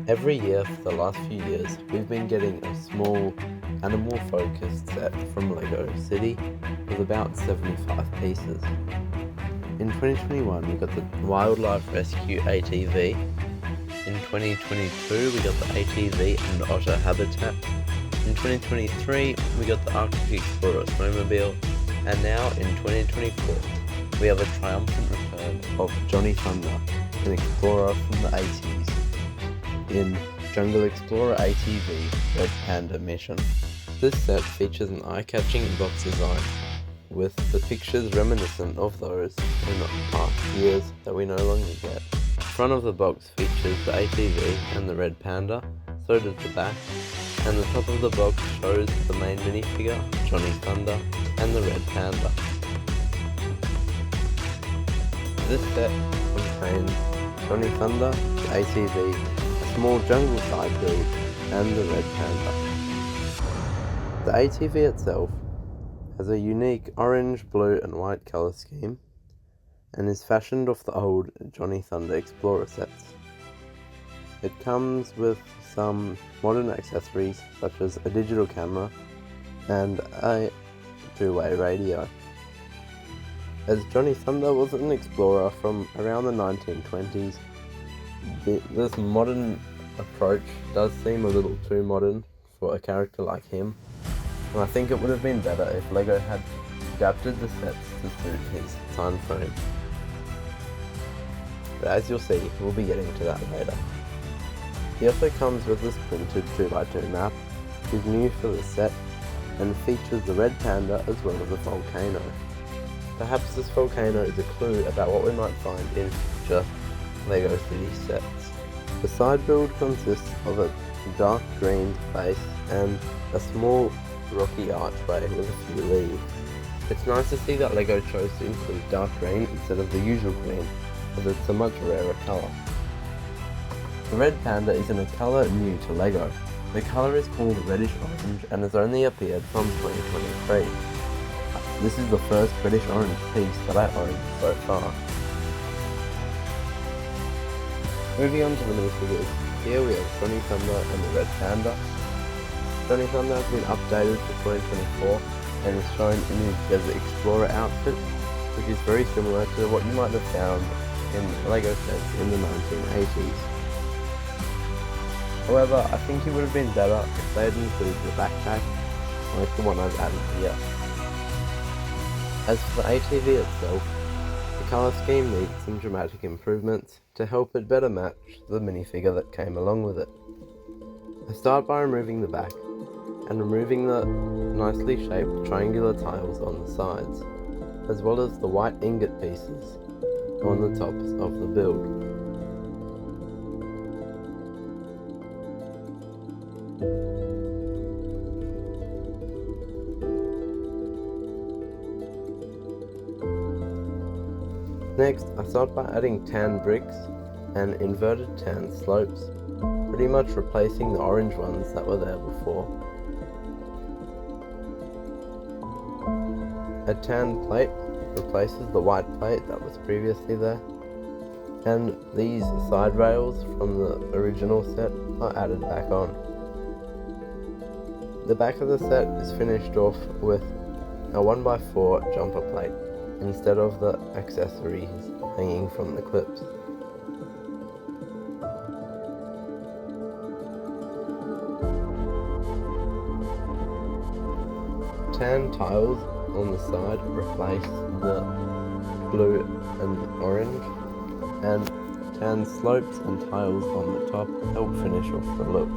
Every year for the last few years, we've been getting a small animal-focused set from LEGO City with about 75 pieces. In 2021, we got the Wildlife Rescue ATV. In 2022, we got the ATV and Otter Habitat. In 2023, we got the Arctic Explorer Snowmobile. And now, in 2024, we have a triumphant return of Johnny Thunder, an explorer from the 80s, in Jungle Explorer ATV Red Panda Mission. This set features an eye-catching box design, with the pictures reminiscent of those in past years that we no longer get. The front of the box features the ATV and the Red Panda, so does the back, and the top of the box shows the main minifigure, Johnny Thunder, and the Red Panda. This set contains Johnny Thunder, the ATV, a small jungle side build, and the Red Panda. The ATV itself has a unique orange, blue, and white colour scheme, and is fashioned off the old Johnny Thunder Explorer sets. It comes with some modern accessories such as a digital camera and a two-way radio. As Johnny Thunder was an explorer from around the 1920s, this modern approach does seem a little too modern for a character like him, and I think it would have been better if LEGO had adapted the sets to suit his time frame. But as you'll see, we'll be getting to that later. He also comes with this printed 2x2 map, which is new for the set, and features the Red Panda as well as a volcano. Perhaps this volcano is a clue about what we might find in future LEGO City sets. The side build consists of a dark green base and a small rocky archway with a few leaves. It's nice to see that LEGO chose to include dark green instead of the usual green, as it's a much rarer colour. The Red Panda is in a colour new to LEGO. The colour is called Reddish Orange and has only appeared from 2023. This is the first Reddish Orange piece that I own so far. Moving on to the minifigures, here we have Johnny Thunder and the Red Panda. Johnny Thunder has been updated for 2024 and is shown in his Desert Explorer outfit, which is very similar to what you might have found in LEGO sets in the 1980s. However, I think it would have been better if they had included the backpack, like the one I've added here. As for the ATV itself, the colour scheme needs some dramatic improvements to help it better match the minifigure that came along with it. I start by removing the back, and removing the nicely shaped triangular tiles on the sides, as well as the white ingot pieces on the tops of the build. Next, I start by adding tan bricks and inverted tan slopes, pretty much replacing the orange ones that were there before. A tan plate replaces the white plate that was previously there, and these side rails from the original set are added back on. The back of the set is finished off with a 1x4 jumper plate, instead of the accessories hanging from the clips. Tan tiles on the side replace the blue and orange, and tan slopes and tiles on the top help finish off the look.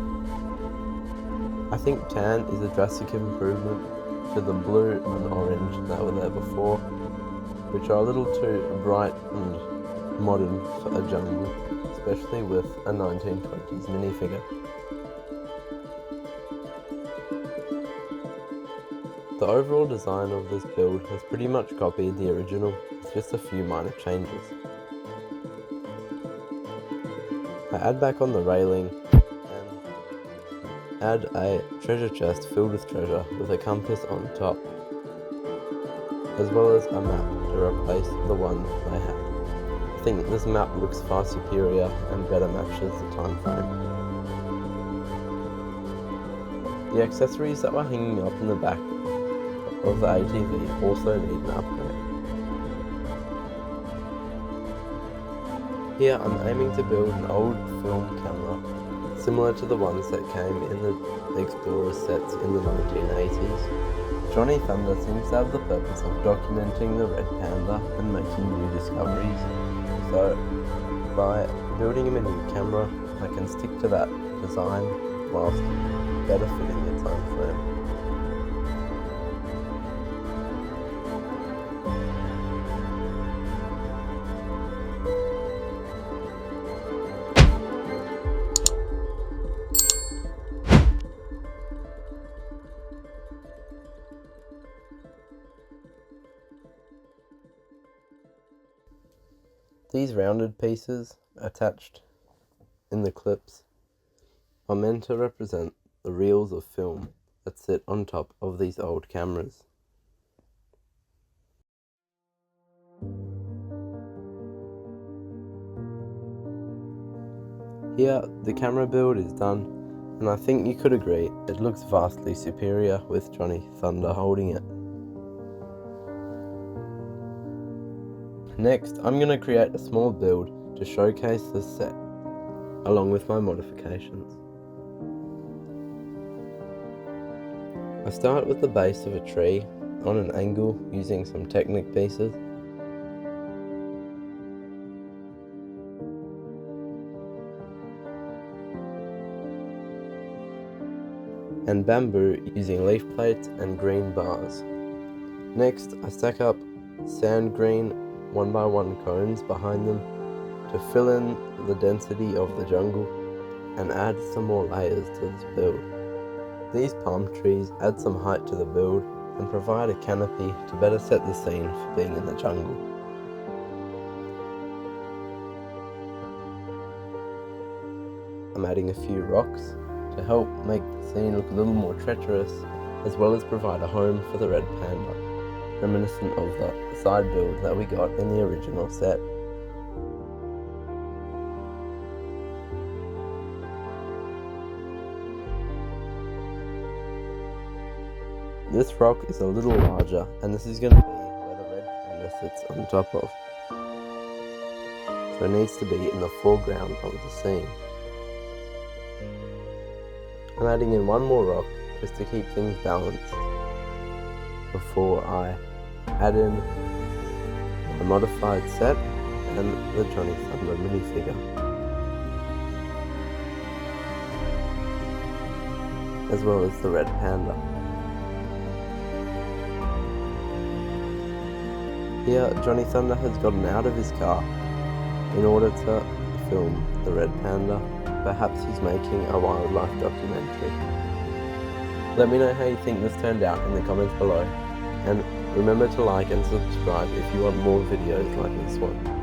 I think tan is a drastic improvement to the blue and orange that were there before, which are a little too bright and modern for a jungle, especially with a 1920s minifigure. The overall design of this build has pretty much copied the original, with just a few minor changes. I add back on the railing and add a treasure chest filled with treasure with a compass on top, as well as a map to replace the one I had. I think this map looks far superior and better matches the time frame. The accessories that were hanging up in the back of the ATV also need an upgrade. Here I'm aiming to build an old film camera, similar to the ones that came in the Explorer sets in the 1980s. Johnny Thunder seems to have the purpose of documenting the Red Panda and making new discoveries, so by building him a new camera, I can stick to that design whilst better fitting the time frame. These rounded pieces attached in the clips are meant to represent the reels of film that sit on top of these old cameras. Here, the camera build is done, and I think you could agree it looks vastly superior with Johnny Thunder holding it. Next, I'm going to create a small build to showcase this set, along with my modifications. I start with the base of a tree on an angle using some Technic pieces. And bamboo using leaf plates and green bars. Next, I stack up sand green 1x1 cones behind them to fill in the density of the jungle and add some more layers to this build. These palm trees add some height to the build and provide a canopy to better set the scene for being in the jungle. I'm adding a few rocks to help make the scene look a little more treacherous, as well as provide a home for the Red Panda, reminiscent of the side build that we got in the original set. This rock is a little larger, and this is going to be where the Red Panda sits on top of, so it needs to be in the foreground of the scene. I'm adding in one more rock just to keep things balanced before I add in a modified set and the Johnny Thunder minifigure, as well as the Red Panda. Here, Johnny Thunder has gotten out of his car in order to film the Red Panda. Perhaps he's making a wildlife documentary. Let me know how you think this turned out in the comments below, and remember to like and subscribe if you want more videos like this one.